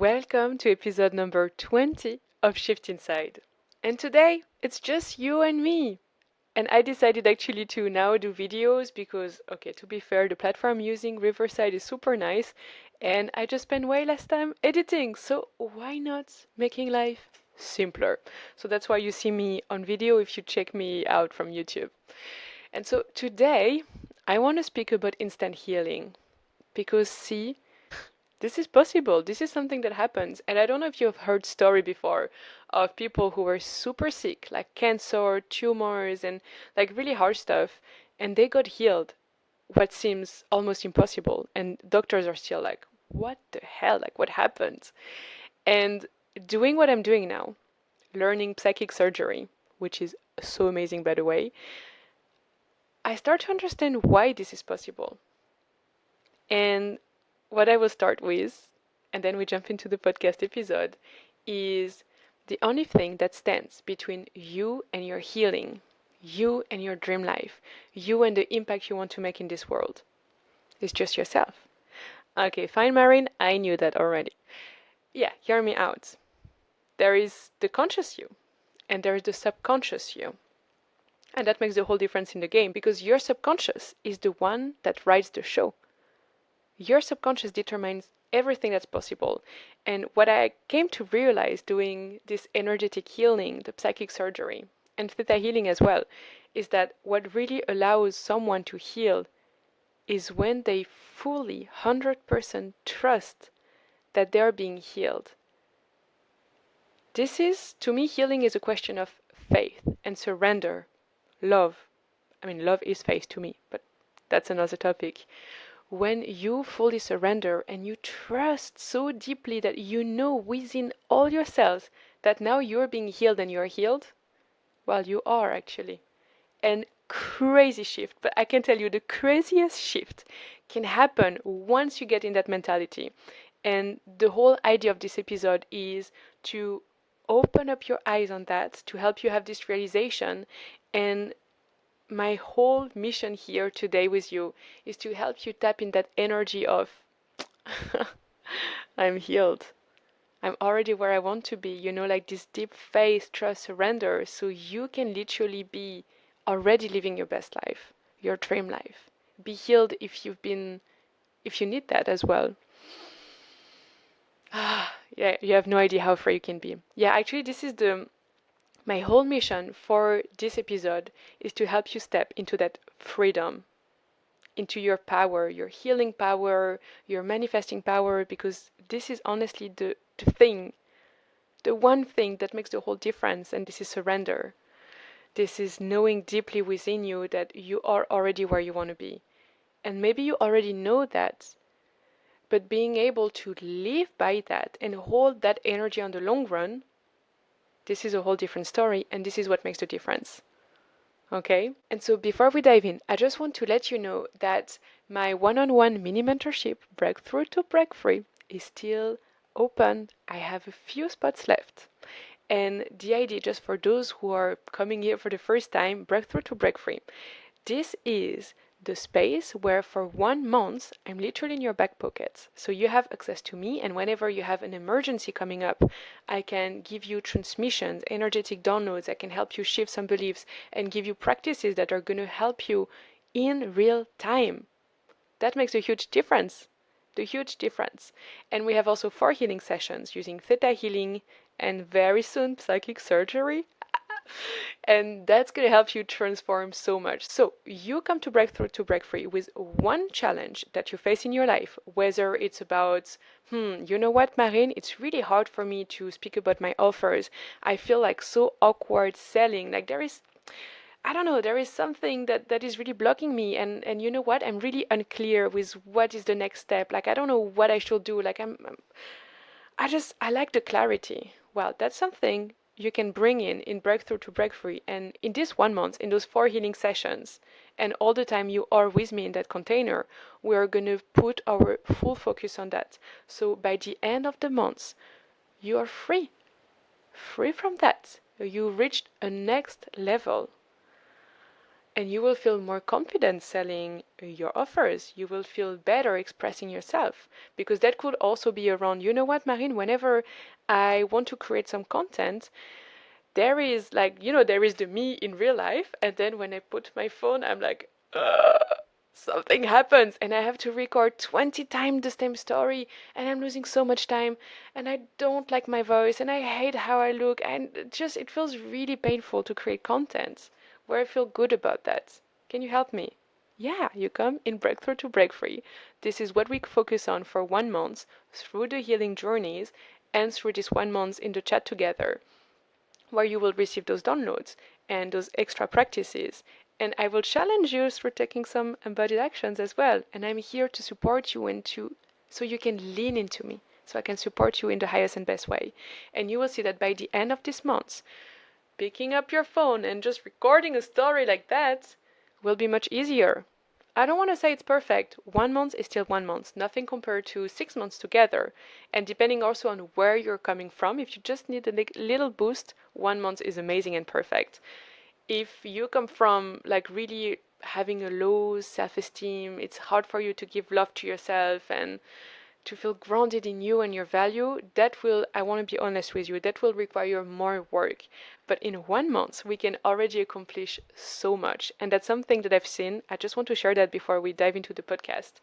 Welcome to episode number 20 of Shift Inside. And today, it's just you and me. And I decided actually to now do videos because, okay, to be fair, the platform using Riverside is super nice and I just spend way less time editing. So why not making life simpler? So that's why you see me on video if you check me out from YouTube. And so today, I want to speak about instant healing because see, this is possible. This is something that happens. And I don't know if you've heard story before of people who were super sick, like cancer, tumors, and like really hard stuff, and they got healed. What seems almost impossible. And doctors are still like, what the hell? Like, what happened? And doing what I'm doing now, learning psychic surgery, which is so amazing, by the way, I start to understand why this is possible. And what I will start with, and then we jump into the podcast episode, is the only thing that stands between you and your healing, you and your dream life, you and the impact you want to make in this world is just yourself. Okay, fine, Marin, I knew that already. Yeah, hear me out. There is the conscious you, and there is the subconscious you. And that makes the whole difference in the game because your subconscious is the one that writes the show. Your subconscious determines everything that's possible. And what I came to realize doing this energetic healing, the psychic surgery, and theta healing as well, is that what really allows someone to heal is when they fully 100% trust that they're being healed. This is, to me, healing is a question of faith and surrender, love. I mean, love is faith to me, but that's another topic. When you fully surrender and you trust so deeply that you know within all your cells that now you're being healed and you're healed, well, you are actually. And crazy shift, but I can tell you the craziest shift can happen once you get in that mentality. And the whole idea of this episode is to open up your eyes on that, to help you have this realization. And my whole mission here today with you is to help you tap in that energy of I'm healed. I'm already where I want to be, like this deep faith, trust, surrender, so you can literally be already living your best life, your dream life. Be healed if if you need that as well. Yeah, you have no idea how free you can be. Yeah, actually, this is my whole mission for this episode is to help you step into that freedom, into your power, your healing power, your manifesting power, because this is honestly the thing, the one thing that makes the whole difference, and this is surrender. This is knowing deeply within you that you are already where you want to be. And maybe you already know that, but being able to live by that and hold that energy on the long run, this is a whole different story, and this is what makes the difference. Okay? And so before we dive in, I just want to let you know that my one-on-one mini mentorship, Breakthrough to Break Free, is still open. I have a few spots left. And the idea, just for those who are coming here for the first time, Breakthrough to Break Free, this is the space where for 1 month I'm literally in your back pocket. So you have access to me, and whenever you have an emergency coming up, I can give you transmissions, energetic downloads. I can help you shift some beliefs and give you practices that are going to help you in real time. That makes a huge difference. The huge difference. And we have also 4 healing sessions using theta healing and very soon psychic surgery. And that's going to help you transform so much. So you come to Breakthrough to Break Free with one challenge that you face in your life, whether it's about, you know what, Marine, it's really hard for me to speak about my offers. I feel like so awkward selling. Like I don't know, there is something that is really blocking me. And you know what, I'm really unclear with what is the next step. Like, I don't know what I should do. Like, I like the clarity. Well, that's something you can bring in Breakthrough to Break Free. And in this 1 month, in those 4 healing sessions, and all the time you are with me in that container, we are going to put our full focus on that. So by the end of the month, you are free. Free from that. You reached a next level. And you will feel more confident selling your offers. You will feel better expressing yourself. Because that could also be around, you know what, Marine, whenever I want to create some content, there is like, there is the me in real life. And then when I put my phone, I'm like, something happens and I have to record 20 times the same story and I'm losing so much time and I don't like my voice and I hate how I look and it feels really painful to create content where I feel good about that. Can you help me? Yeah, you come in Breakthrough to Break Free. This is what we focus on for 1 month through the healing journeys and through this 1 month in the chat together where you will receive those downloads and those extra practices. And I will challenge you through taking some embodied actions as well. And I'm here to support you so you can lean into me, so I can support you in the highest and best way. And you will see that by the end of this month, picking up your phone and just recording a story like that will be much easier. I don't want to say it's perfect. 1 month is still 1 month, nothing compared to 6 months together. And depending also on where you're coming from, if you just need a little boost, 1 month is amazing and perfect. If you come from like really having a low self-esteem, it's hard for you to give love to yourself and to feel grounded in you and your value, that will, I want to be honest with you, that will require more work. But in 1 month, we can already accomplish so much. And that's something that I've seen. I just want to share that before we dive into the podcast.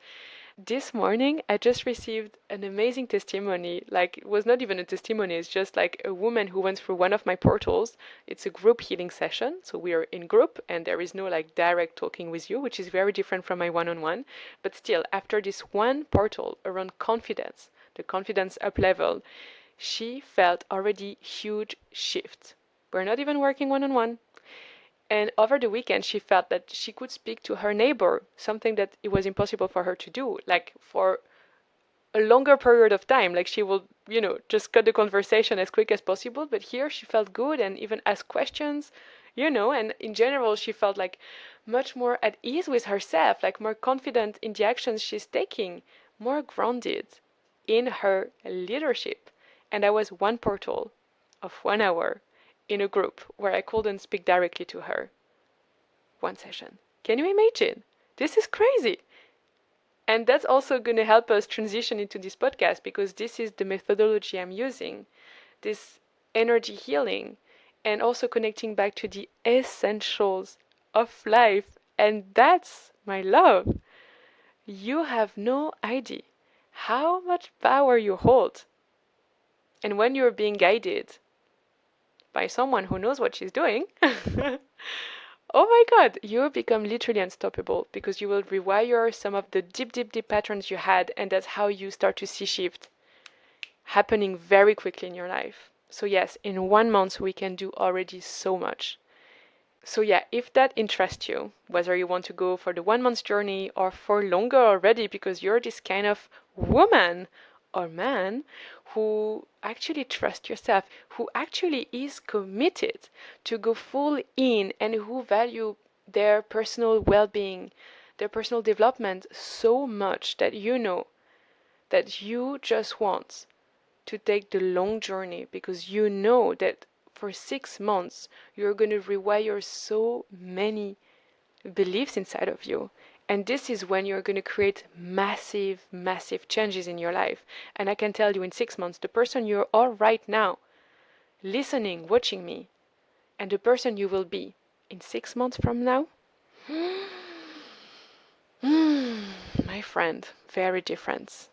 This morning, I just received an amazing testimony. Like, it was not even a testimony, it's just like a woman who went through one of my portals. It's a group healing session. So we are in group and there is no like direct talking with you, which is very different from my one on one. But still, after this one portal around confidence, the confidence up level, she felt already huge shift. We're not even working one on one. And over the weekend, she felt that she could speak to her neighbor, something that it was impossible for her to do, like for a longer period of time. Like she will, just cut the conversation as quick as possible. But here she felt good and even asked questions, and in general, she felt like much more at ease with herself, like more confident in the actions she's taking, more grounded in her leadership. And that was one portal of 1 hour in a group where I couldn't speak directly to her. One session. Can you imagine? This is crazy. And that's also going to help us transition into this podcast because this is the methodology I'm using, this energy healing, and also connecting back to the essentials of life. And that's my love. You have no idea how much power you hold. And when you're being guided by someone who knows what she's doing, oh my God, you become literally unstoppable because you will rewire some of the deep, deep, deep patterns you had, and that's how you start to see shift happening very quickly in your life. So yes, in 1 month we can do already so much. So yeah, if that interests you, whether you want to go for the 1 month journey or for longer already because you're this kind of woman or man who actually trusts yourself, who actually is committed to go full in and who value their personal well-being, their personal development so much that you know that you just want to take the long journey because you know that for 6 months you're going to rewire so many beliefs inside of you. And this is when you're going to create massive, massive changes in your life. And I can tell you in 6 months, the person you are right now, listening, watching me, and the person you will be in 6 months from now, my friend, very different.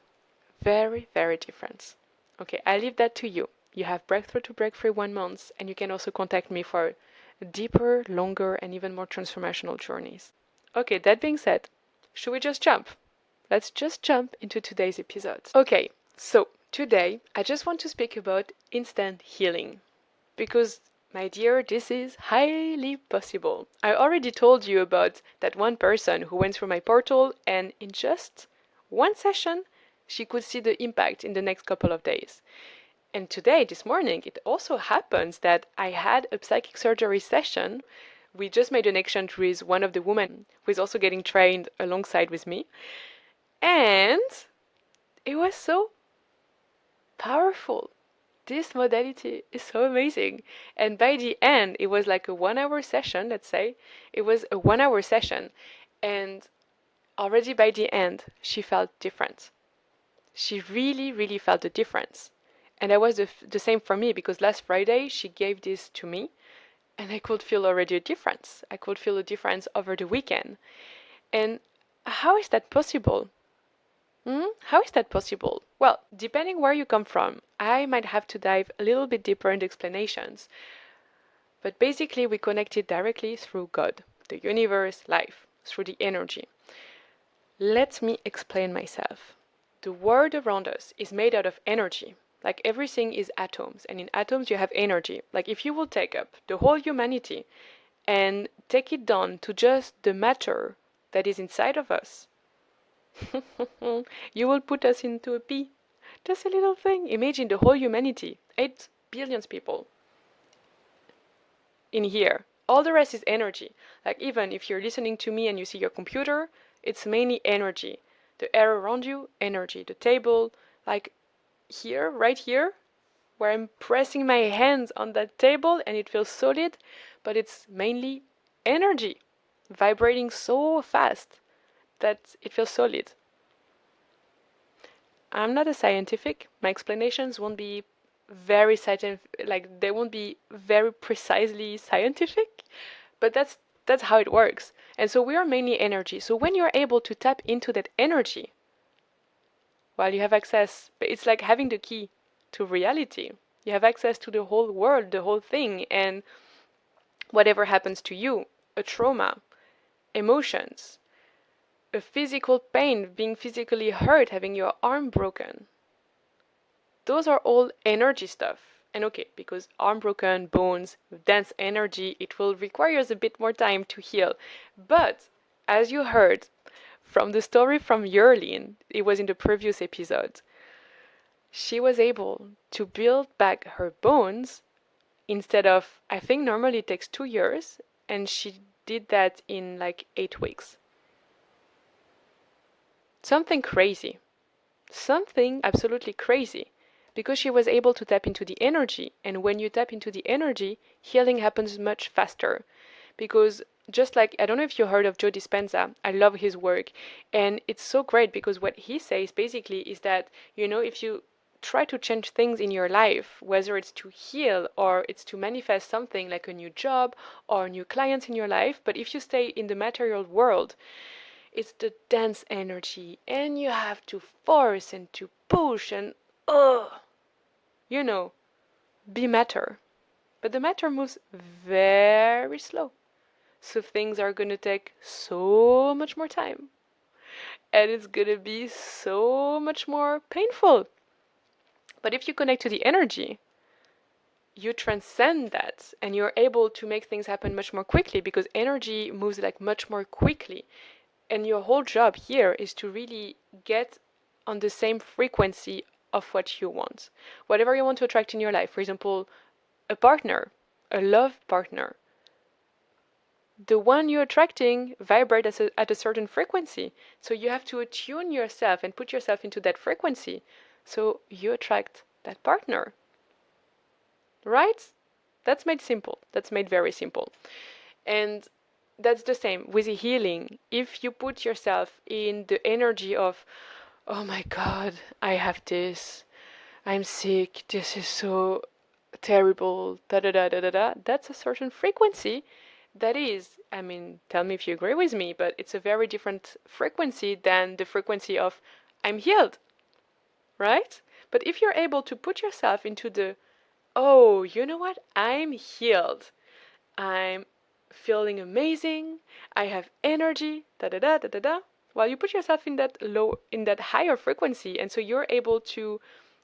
Very, very different. Okay, I leave that to you. You have Breakthrough to Break Free 1 month, and you can also contact me for deeper, longer, and even more transformational journeys. Okay, that being said, should we just jump? Let's just jump into today's episode. Okay, so today I just want to speak about instant healing. Because, my dear, this is highly possible. I already told you about that one person who went through my portal, and in just one session, she could see the impact in the next couple of days. And today, this morning, it also happens that I had a psychic surgery session. We just made an exchange with one of the women who is also getting trained alongside with me. And it was so powerful. This modality is so amazing. And by the end, it was like a 1 hour session, let's say. It was a 1 hour session. And already by the end, she felt different. She really, really felt the difference. And that was the same for me because last Friday she gave this to me and I could feel already a difference. I could feel a difference over the weekend. And how is that possible? How is that possible? Well, depending where you come from, I might have to dive a little bit deeper into explanations. But basically, we connect it directly through God, the universe, life, through the energy. Let me explain myself. The world around us is made out of energy. Like everything is atoms, and in atoms you have energy. Like if you will take up the whole humanity and take it down to just the matter that is inside of us, you will put us into a pea. Just a little thing. Imagine the whole humanity, 8 billion people in here. All the rest is energy. Like even if you're listening to me and you see your computer, it's mainly energy. The air around you, energy. The table, like here, right here, where I'm pressing my hands on that table and it feels solid, but it's mainly energy vibrating so fast that it feels solid. I'm not a scientific. My explanations won't be very scientific, like they won't be very precisely scientific, but that's how it works. And so we are mainly energy. So when you're able to tap into that energy, while you have access, it's like having the key to reality. You have access to the whole world, the whole thing, and whatever happens to you, a trauma, emotions, a physical pain, being physically hurt, having your arm broken. Those are all energy stuff. And okay, because arm broken, bones, dense energy, it will require us a bit more time to heal. But as you heard from the story from Yerlin, it was in the previous episode, she was able to build back her bones instead of, I think normally it takes 2 years, and she did that in like 8 weeks. Something crazy. Something absolutely crazy. Because she was able to tap into the energy, and when you tap into the energy, healing happens much faster. Because just like, I don't know if you heard of Joe Dispenza, I love his work, and it's so great because what he says basically is that, if you try to change things in your life, whether it's to heal or it's to manifest something like a new job or new clients in your life, but if you stay in the material world, it's the dense energy, and you have to force and to push and, you know, be matter. But the matter moves very slow. So things are going to take so much more time. And it's going to be so much more painful. But if you connect to the energy, you transcend that and you're able to make things happen much more quickly because energy moves like much more quickly. And your whole job here is to really get on the same frequency of what you want. Whatever you want to attract in your life, for example, a partner, a love partner, the one you're attracting vibrates at a certain frequency. So you have to attune yourself and put yourself into that frequency. So you attract that partner. Right? That's made simple. That's made very simple. And that's the same with the healing. If you put yourself in the energy of, oh my God, I have this, I'm sick, this is so terrible, da da da da da da, that's a certain frequency that is, I mean, tell me if you agree with me, but it's a very different frequency than the frequency of, I'm healed, right? But if you're able to put yourself into the, oh, you know what, I'm healed, I'm feeling amazing, I have energy, da da da da da da. Well, you put yourself in that higher frequency, and so you're able to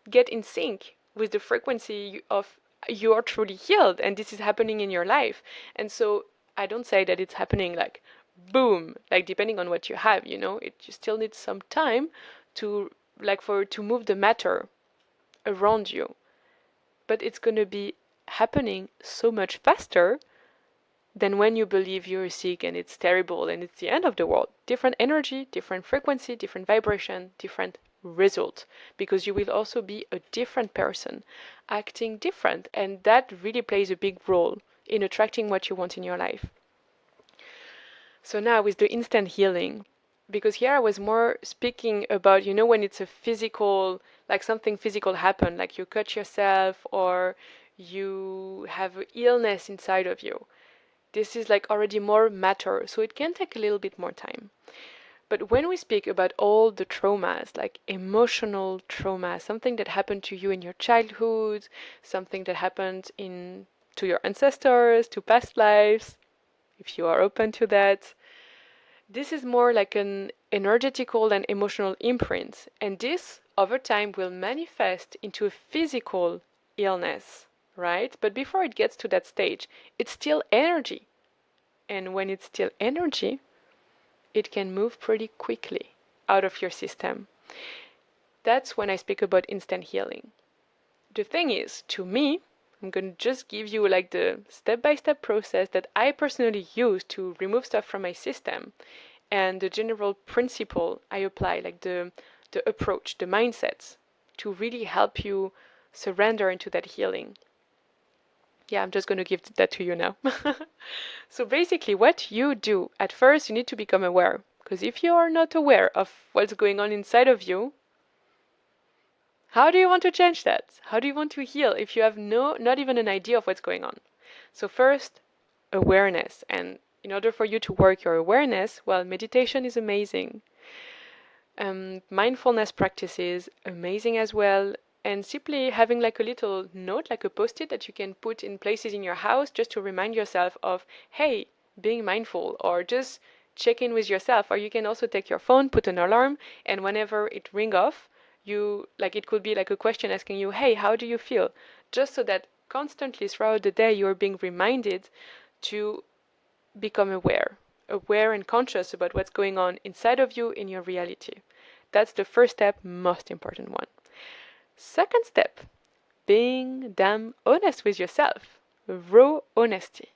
get in sync with the frequency of you're truly healed, and this is happening in your life. And so I don't say that it's happening like boom, like depending on what you have, you still need some time to to move the matter around you, but it's going to be happening so much faster than when you believe you're sick and it's terrible and it's the end of the world. Different energy, different frequency, different vibration, different result, because you will also be a different person, acting different, and that really plays a big role in attracting what you want in your life. So now with the instant healing, because here I was more speaking about, when it's a physical, like something physical happened, like you cut yourself or you have an illness inside of you. This is like already more matter, so it can take a little bit more time. But when we speak about all the traumas, like emotional trauma, something that happened to you in your childhood, something that happened to your ancestors, to past lives, if you are open to that, this is more like an energetical and emotional imprint, and this over time will manifest into a physical illness, right? But before it gets to that stage, it's still energy. And when it's still energy, it can move pretty quickly out of your system. That's when I speak about instant healing. The thing is, to me, I'm going to just give you like the step-by-step process that I personally use to remove stuff from my system, and the general principle I apply, like the approach, the mindsets, to really help you surrender into that healing. Yeah, I'm just going to give that to you now. So basically, what you do at first, you need to become aware. Because if you are not aware of what's going on inside of you, how do you want to change that? How do you want to heal if you have not even an idea of what's going on? So first, awareness. And in order for you to work your awareness, well, meditation is amazing. Mindfulness practices, amazing as well. And simply having like a little note, like a post-it that you can put in places in your house just to remind yourself of, hey, being mindful, or just check in with yourself. Or you can also take your phone, put an alarm, and whenever it ring off, it could be like a question asking you, hey, how do you feel? Just so that constantly throughout the day you're being reminded to become aware and conscious about what's going on inside of you in your reality. That's the first step, most important one. Second step, being damn honest with yourself. Raw honesty.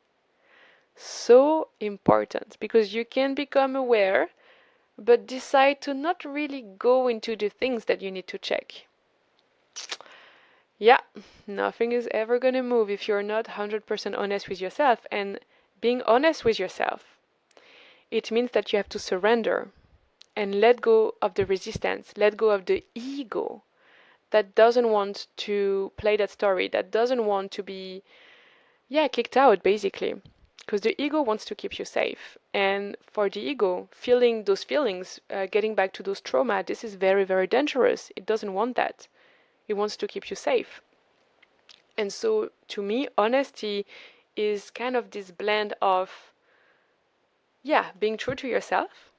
So important, because you can become aware but decide to not really go into the things that you need to check. Yeah, nothing is ever going to move if you're not 100% honest with yourself. And being honest with yourself, it means that you have to surrender and let go of the resistance, let go of the ego that doesn't want to play that story, that doesn't want to be, kicked out basically. Because the ego wants to keep you safe. And for the ego, feeling those feelings, getting back to those trauma, this is very, very dangerous. It doesn't want that. It wants to keep you safe. And so to me, honesty is kind of this blend of, being true to yourself,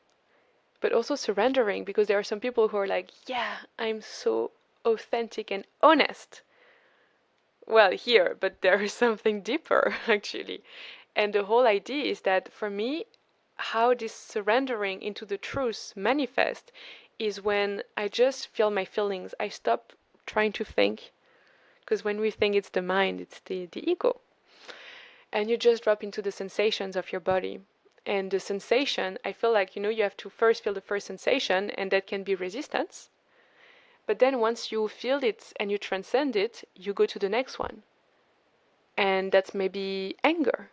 but also surrendering, because there are some people who are like, yeah, I'm so authentic and honest. Well, here, but there is something deeper, actually. And the whole idea is that for me, how this surrendering into the truth manifests is when I just feel my feelings. I stop trying to think, because when we think, it's the mind, it's the ego. And you just drop into the sensations of your body. And the sensation, I feel like, you have to first feel the first sensation, and that can be resistance. But then once you feel it and you transcend it, you go to the next one. And that's maybe anger.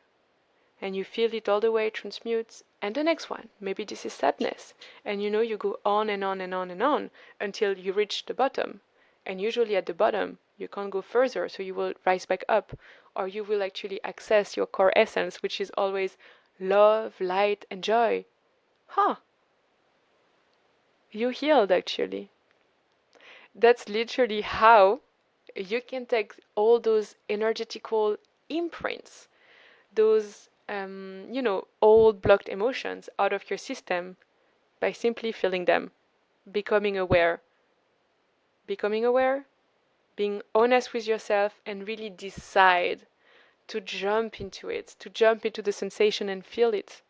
And you feel it all the way, transmutes, and the next one. Maybe this is sadness. And you go on and on and on and on until you reach the bottom. And usually at the bottom, you can't go further, so you will rise back up. Or you will actually access your core essence, which is always love, light, and joy. Huh. You healed, actually. That's literally how you can take all those energetical imprints, those, old blocked emotions out of your system by simply feeling them, becoming aware. Becoming aware, being honest with yourself, and really decide to jump into it, to jump into the sensation and feel it.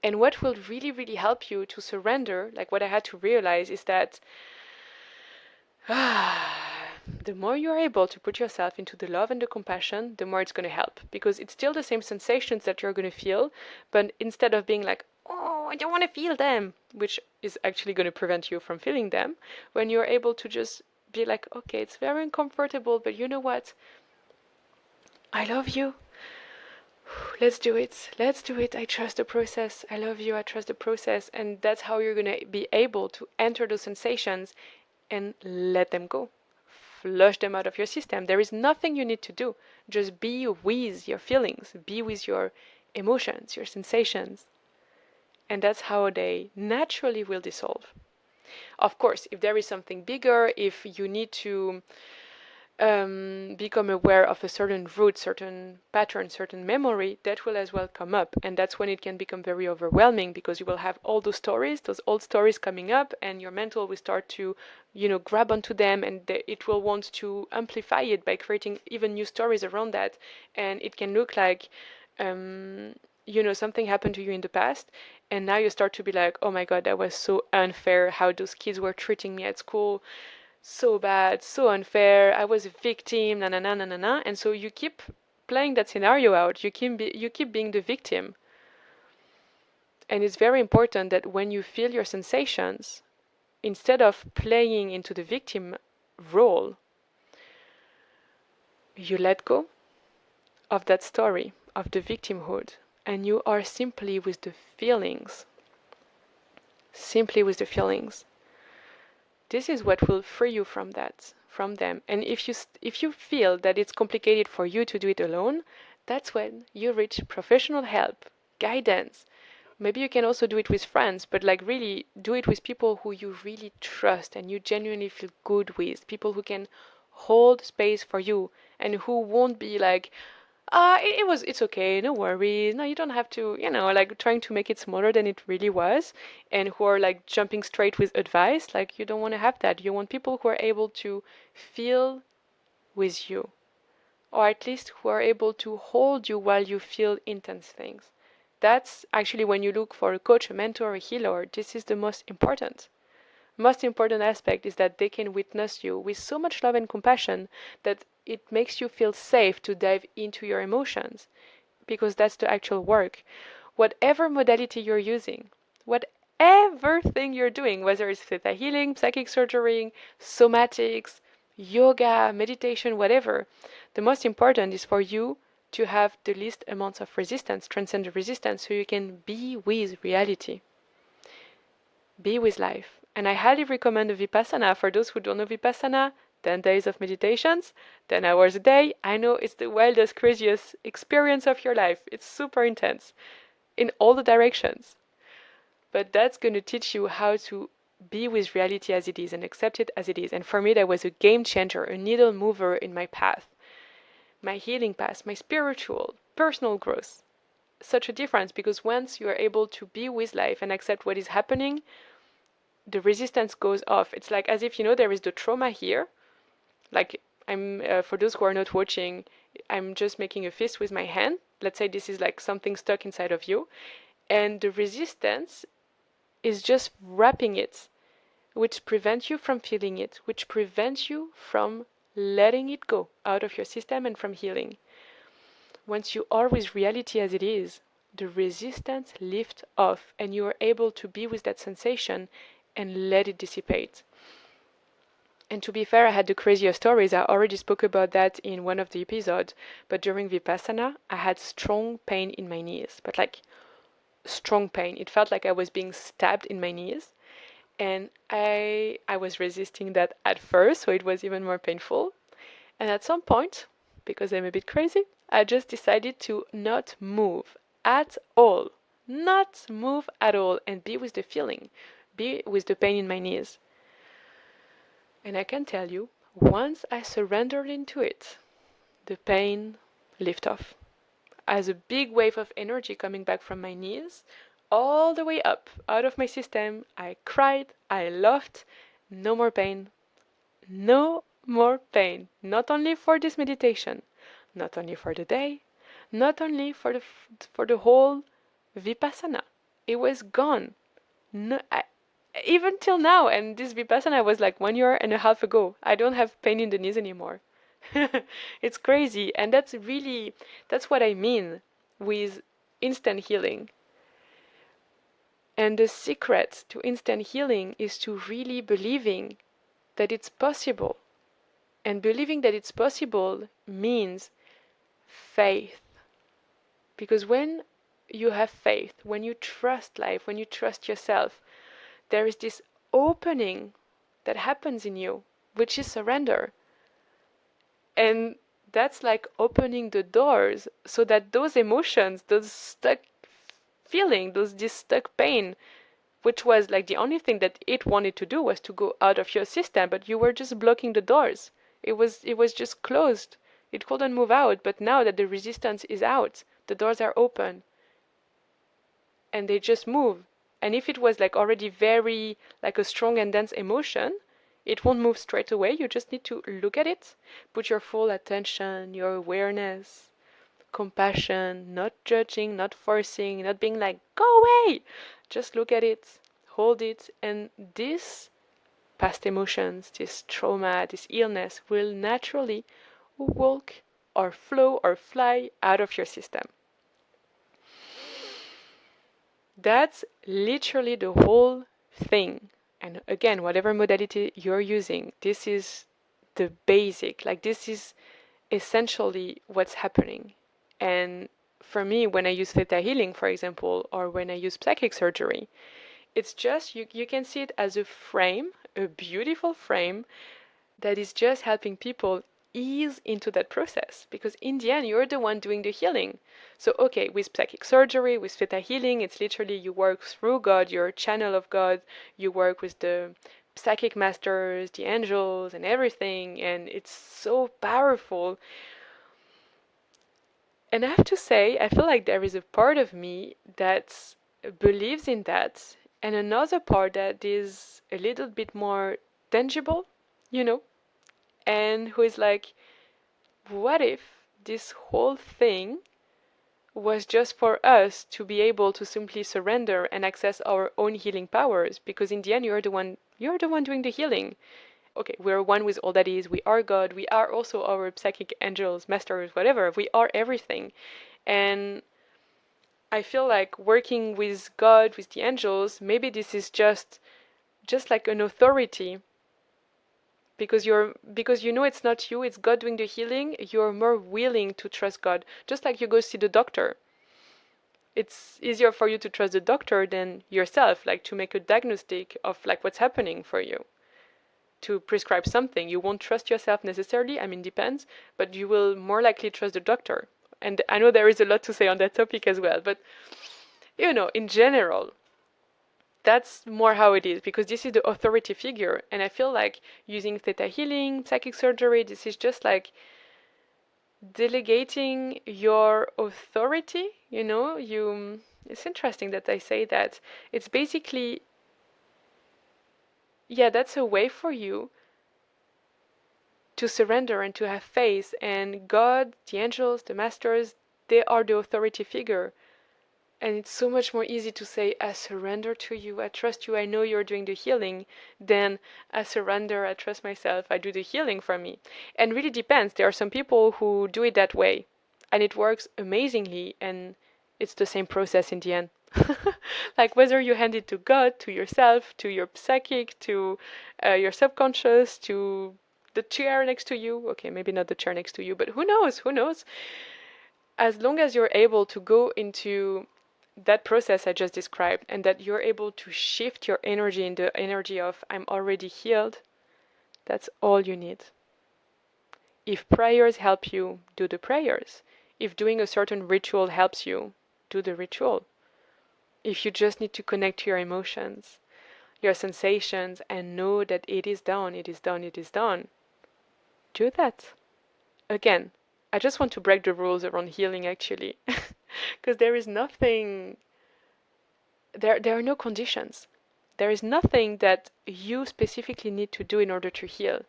And what will really, really help you to surrender, like what I had to realize, is that the more you are able to put yourself into the love and the compassion, the more it's going to help. Because it's still the same sensations that you're going to feel, but instead of being like, oh, no, I don't want to feel them, which is actually going to prevent you from feeling them. When you're able to just be like, okay, it's very uncomfortable, but you know what? I love you. Let's do it. Let's do it. I trust the process. I love you. I trust the process. And that's how you're going to be able to enter those sensations and let them go. Flush them out of your system. There is nothing you need to do. Just be with your feelings, be with your emotions, your sensations. And that's how they naturally will dissolve. Of course, if there is something bigger, if you need to become aware of a certain root, certain pattern, certain memory, that will as well come up. And that's when it can become very overwhelming, because you will have all those stories, those old stories coming up, and your mental will start to, grab onto them, and it will want to amplify it by creating even new stories around that. And it can look like, something happened to you in the past, and now you start to be like, oh my God, that was so unfair how those kids were treating me at school, so bad, so unfair, I was a victim, na na na na na na. And so you keep playing that scenario out. You keep being the victim. And it's very important that when you feel your sensations, instead of playing into the victim role, you let go of that story, of the victimhood, and you are simply with the feelings. Simply with the feelings. This is what will free you from them. And if you feel that it's complicated for you to do it alone, that's when you reach professional help, guidance. Maybe you can also do it with friends, but like really do it with people who you really trust and you genuinely feel good with, people who can hold space for you and who won't be like, it's okay, no worries, no, you don't have to, like trying to make it smaller than it really was, and who are like jumping straight with advice. Like, you don't want to have that. You want people who are able to feel with you, or at least who are able to hold you while you feel intense things. That's actually, when you look for a coach, a mentor, a healer, this is the most important aspect, is that they can witness you with so much love and compassion that it makes you feel safe to dive into your emotions, because that's the actual work. Whatever modality you're using, whatever thing you're doing, whether it's theta healing, psychic surgery, somatics, yoga, meditation, whatever, the most important is for you to have the least amounts of resistance, transcend the resistance, so you can be with reality, be with life. And I highly recommend the Vipassana. For those who don't know Vipassana, 10 days of meditations, 10 hours a day. I know it's the wildest, craziest experience of your life. It's super intense in all the directions. But that's going to teach you how to be with reality as it is and accept it as it is. And for me, that was a game changer, a needle mover in my path, my healing path, my spiritual, personal growth. Such a difference, because once you are able to be with life and accept what is happening, the resistance goes off. It's like as if, there is the trauma here. Like, for those who are not watching, I'm just making a fist with my hand. Let's say this is like something stuck inside of you. And the resistance is just wrapping it, which prevents you from feeling it, which prevents you from letting it go out of your system and from healing. Once you are with reality as it is, the resistance lifts off and you are able to be with that sensation and let it dissipate. And to be fair, I had the craziest stories. I already spoke about that in one of the episodes. But during Vipassana, I had strong pain in my knees. But like strong pain. It felt like I was being stabbed in my knees. And I was resisting that at first, so it was even more painful. And at some point, because I'm a bit crazy, I just decided to not move at all. Not move at all and be with the feeling. Be with the pain in my knees. And I can tell you, once I surrendered into it, the pain lifted off. As a big wave of energy coming back from my knees, all the way up, out of my system, I cried, I laughed, no more pain. No more pain. Not only for this meditation, not only for the day, not only for the whole Vipassana. It was gone. No, even till now, and this Vipassana was like 1 year and a half ago. I don't have pain in the knees anymore. It's crazy, and that's what I mean with instant healing. And the secret to instant healing is to really believing that it's possible. And believing that it's possible means faith. Because when you have faith, when you trust life, when you trust yourself, there is this opening that happens in you, which is surrender. And that's like opening the doors so that those emotions, those stuck feeling, this stuck pain, which was like the only thing that it wanted to do was to go out of your system, but you were just blocking the doors. It was just closed. It couldn't move out, but now that the resistance is out, the doors are open and they just move. And if it was like already very like a strong and dense emotion, it won't move straight away. You just need to look at it, put your full attention, your awareness, compassion, not judging, not forcing, not being like, go away. Just look at it, hold it, and this past emotions, this trauma, this illness will naturally walk or flow or fly out of your system. That's literally the whole thing. And again, whatever modality you're using, this is the basic. Like, this is essentially what's happening. And for me, when I use theta healing, for example, or when I use psychic surgery, it's just you can see it as a frame, a beautiful frame that is just helping people ease into that process, because in the end you're the one doing the healing. So okay, with psychic surgery, with theta healing, it's literally you work through God, you're a channel of God, you work with the psychic masters, the angels and everything, and it's so powerful. And I have to say, I feel like there is a part of me that believes in that, and another part that is a little bit more tangible, you know, and who is like, what if this whole thing was just for us to be able to simply surrender and access our own healing powers? Because in the end, you're the one doing the healing. Okay, we're one with all that is. We are God. We are also our psychic angels, masters, whatever. We are everything. And I feel like working with God, with the angels, maybe this is just like an authority, because you know it's not you, it's God doing the healing. You're more willing to trust God. Just like you go see the doctor. It's easier for you to trust the doctor than yourself, like to make a diagnostic of like what's happening for you. To prescribe something, you won't trust yourself necessarily. I mean, depends, but you will more likely trust the doctor. And I know there is a lot to say on that topic as well, but in general, that's more how it is, because this is the authority figure. And I feel like using theta healing, psychic surgery, this is just like delegating your authority. It's interesting that I say that. It's basically, yeah, that's a way for you to surrender and to have faith. And God, the angels, the masters, they are the authority figure. And it's so much more easy to say, I surrender to you, I trust you, I know you're doing the healing, than I surrender, I trust myself, I do the healing for me. And really depends. There are some people who do it that way, and it works amazingly, and it's the same process in the end. Like whether you hand it to God, to yourself, to your psychic, to your subconscious, to the chair next to you. Okay, maybe not the chair next to you, but who knows? Who knows? As long as you're able to go into that process I just described, and that you're able to shift your energy into energy of I'm already healed, that's all you need. If prayers help you, do the prayers. If doing a certain ritual helps you, do the ritual. If you just need to connect to your emotions, your sensations, and know that it is done, it is done, it is done, do that. Again, I just want to break the rules around healing, actually, because there is nothing, there are no conditions. There is nothing that you specifically need to do in order to heal,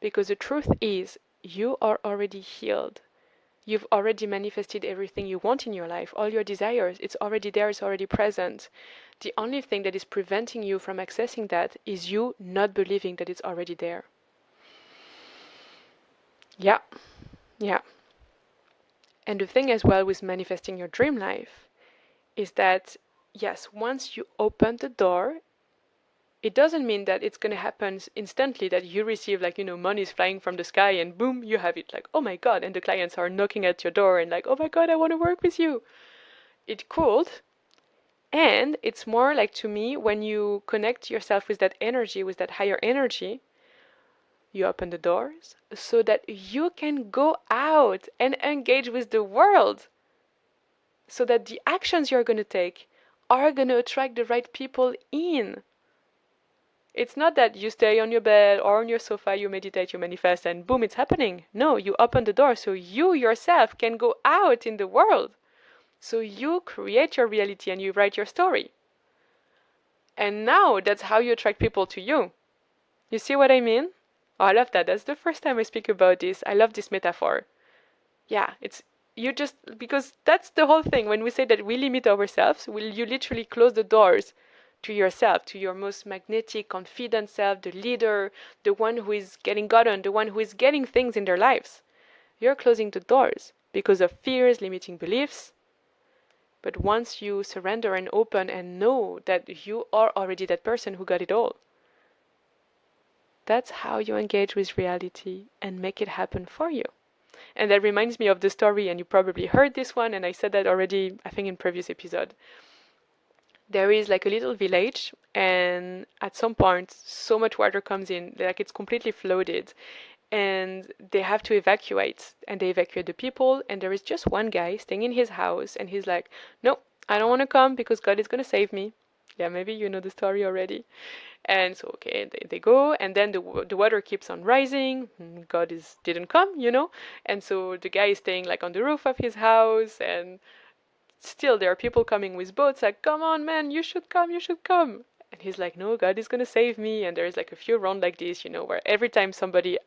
because the truth is you are already healed. You've already manifested everything you want in your life, all your desires. It's already there, it's already present. The only thing that is preventing you from accessing that is you not believing that it's already there. Yeah, yeah. And the thing as well with manifesting your dream life is that yes, once you open the door, it doesn't mean that it's going to happen instantly, that you receive like, money is flying from the sky and boom, you have it. Like, oh my God. And the clients are knocking at your door and like, oh my God, I want to work with you. It could. And it's more like, to me, when you connect yourself with that energy, with that higher energy, you open the doors so that you can go out and engage with the world, so that the actions you're going to take are going to attract the right people in. It's not that you stay on your bed or on your sofa, you meditate, you manifest, and boom, it's happening. No, you open the door so you yourself can go out in the world. So you create your reality and you write your story. And now that's how you attract people to you. You see what I mean? Oh, I love that. That's the first time I speak about this. I love this metaphor. Yeah, it's you just because that's the whole thing. When we say that we limit ourselves, you literally close the doors to yourself, to your most magnetic, confident self, the leader, the one who is getting gotten, the one who is getting things in their lives. You're closing the doors because of fears, limiting beliefs. But once you surrender and open and know that you are already that person who got it all, that's how you engage with reality and make it happen for you. And that reminds me of the story, and you probably heard this one, and I said that already, I think, in previous episode. There is like a little village, and at some point, so much water comes in, like it's completely flooded, and they have to evacuate, and they evacuate the people, and there is just one guy staying in his house, and he's like, no, I don't want to come because God is going to save me. Yeah, maybe you know the story already. And so, okay, they go, and then the water keeps on rising. God didn't come. And so the guy is staying like on the roof of his house, and still there are people coming with boats, like, come on, man, you should come, you should come. And he's like, no, God is gonna save me. And there's like a few rounds like this, where every time somebody,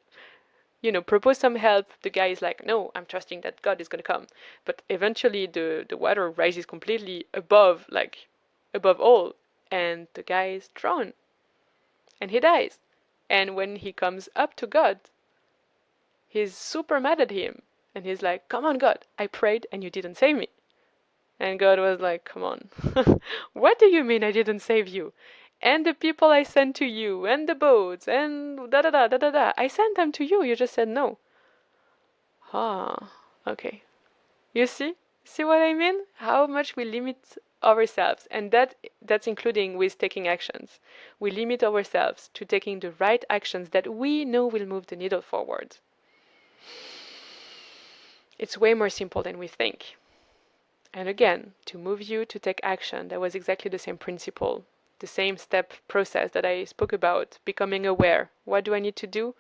propose some help, the guy is like, no, I'm trusting that God is gonna come. But eventually the water rises completely above all, and the guy is drowned and he dies. And when he comes up to God, he's super mad at him. And he's like, come on, God, I prayed and you didn't save me. And God was like, come on. What do you mean I didn't save you? And the people I sent to you, and the boats, and da da da da da da. I sent them to you. You just said no. Ah, okay. You see? See what I mean? How much we limit ourselves, and that's including with taking actions. We limit ourselves to taking the right actions that we know will move the needle forward. It's way more simple than we think. And again, to move you to take action, that was exactly the same principle, the same step process that I spoke about, becoming aware. What do I need to do?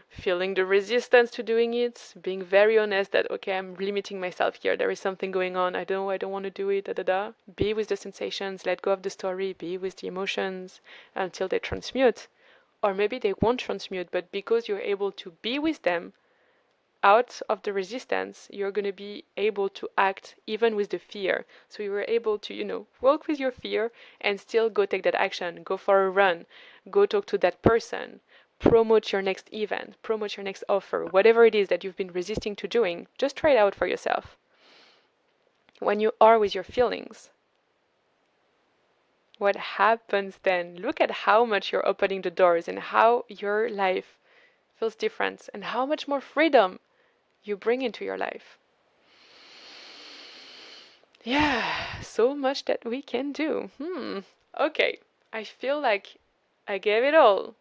Feeling the resistance to doing it, being very honest that, okay, I'm limiting myself here. There is something going on. I don't want to do it, da da da. Be with the sensations, let go of the story, be with the emotions until they transmute. Or maybe they won't transmute, but because you're able to be with them, out of the resistance, you're going to be able to act even with the fear. So you were able to, work with your fear and still go take that action, go for a run, go talk to that person, promote your next event, promote your next offer, whatever it is that you've been resisting to doing, just try it out for yourself. When you are with your feelings, what happens then? Look at how much you're opening the doors and how your life feels different and how much more freedom you bring into your life. Yeah, so much that we can do. Okay, I feel like I gave it all.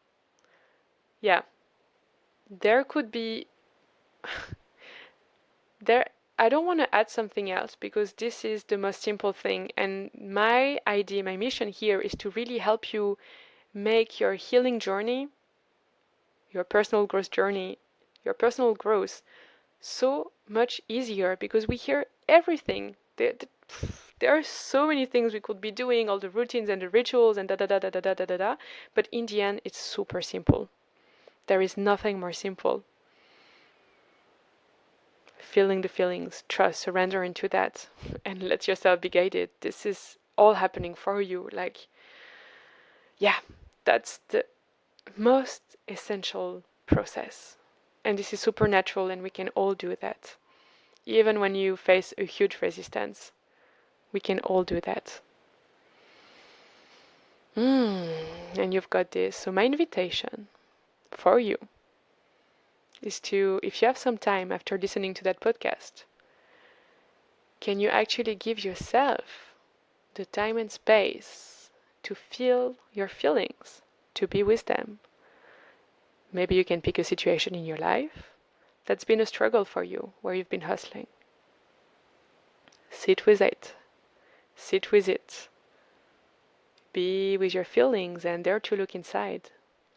Yeah, there could be there I don't want to add something else because this is the most simple thing, and my idea, my mission here is to really help you make your healing journey, your personal growth journey, your personal growth so much easier, because we hear everything. There are so many things we could be doing, all the routines and the rituals and da da da da da da da da da. But in the end, it's super simple. There is nothing more simple. Feeling the feelings, trust, surrender into that, and let yourself be guided. This is all happening for you. Like, yeah, that's the most essential process. And this is supernatural, and we can all do that. Even when you face a huge resistance, we can all do that. And you've got this. So my invitation for you is to, if you have some time after listening to that podcast, can you actually give yourself the time and space to feel your feelings, to be with them? Maybe you can pick a situation in your life that's been a struggle for you, where you've been hustling. Sit with it. Sit with it. Be with your feelings and dare to look inside,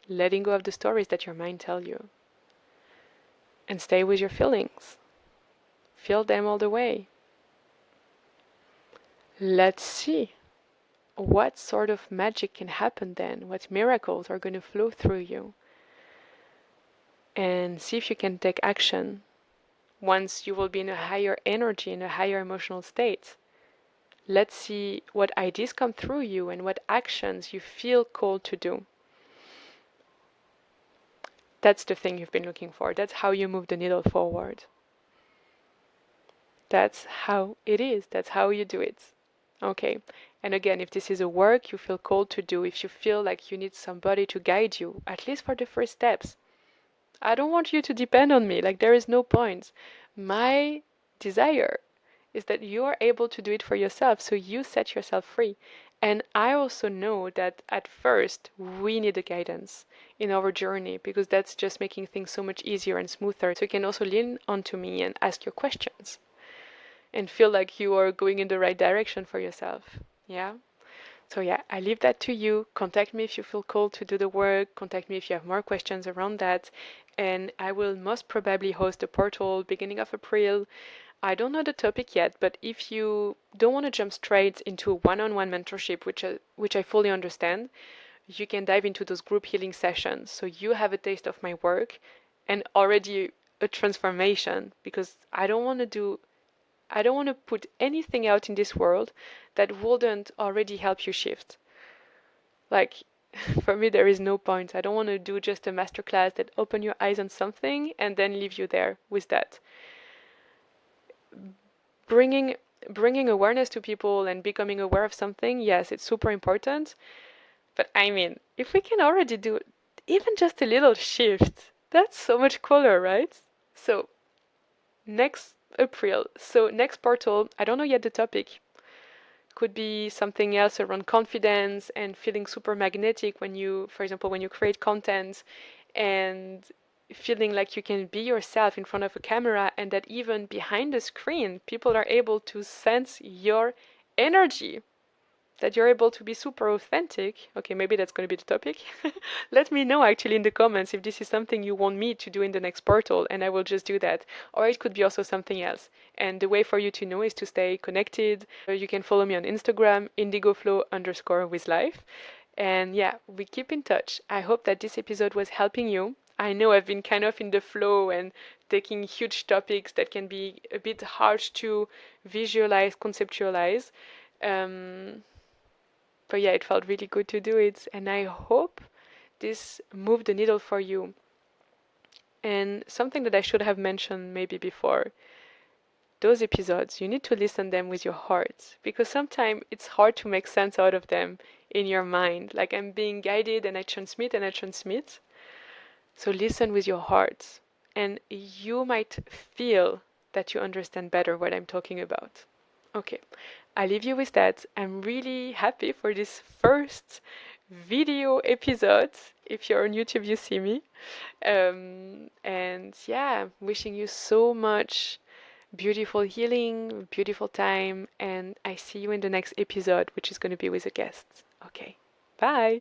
letting go of the stories that your mind tells you. And stay with your feelings. Feel them all the way. Let's see what sort of magic can happen then, what miracles are going to flow through you. And see if you can take action once you will be in a higher energy, in a higher emotional state. Let's see what ideas come through you and what actions you feel called to do. That's the thing you've been looking for. That's how you move the needle forward. That's how it is. That's how you do it. Okay. And again, if this is a work you feel called to do, if you feel like you need somebody to guide you, at least for the first steps, I don't want you to depend on me. Like, there is no point. My desire is that you are able to do it for yourself, so you set yourself free. And I also know that at first we need a guidance in our journey, because that's just making things so much easier and smoother. So you can also lean onto me and ask your questions and feel like you are going in the right direction for yourself. Yeah? So yeah, I leave that to you. Contact me if you feel called to do the work. Contact me if you have more questions around that. And I will most probably host a portal beginning of April. I don't know the topic yet, but if you don't want to jump straight into one-on-one mentorship, which I fully understand, you can dive into those group healing sessions. So you have a taste of my work and already a transformation, because I don't want to put anything out in this world that wouldn't already help you shift. Like, for me, there is no point. I don't want to do just a masterclass that open your eyes on something and then leave you there with that. Bringing awareness to people and becoming aware of something, yes, it's super important. But I mean, if we can already do even just a little shift, that's so much cooler, right? So next April, so next portal, I don't know yet the topic. Could be something else around confidence and feeling super magnetic when you, for example, when you create content, and feeling like you can be yourself in front of a camera, and that even behind the screen, people are able to sense your energy, that you're able to be super authentic. Okay, maybe that's going to be the topic. Let me know actually in the comments if this is something you want me to do in the next portal, and I will just do that. Or it could be also something else. And the way for you to know is to stay connected. You can follow me on Instagram, indigoflow_with_life. And yeah, we keep in touch. I hope that this episode was helping you. I know I've been kind of in the flow and taking huge topics that can be a bit hard to visualize, conceptualize. But yeah, it felt really good to do it, and I hope this moved the needle for you. And something that I should have mentioned maybe before, those episodes, you need to listen them with your heart, because sometimes it's hard to make sense out of them in your mind. Like, I'm being guided and I transmit and I transmit. So listen with your heart, and you might feel that you understand better what I'm talking about. Okay, I leave you with that. I'm really happy for this first video episode. If you're on YouTube, you see me. And yeah, wishing you so much beautiful healing, beautiful time. And I see you in the next episode, which is going to be with a guest. Okay, bye.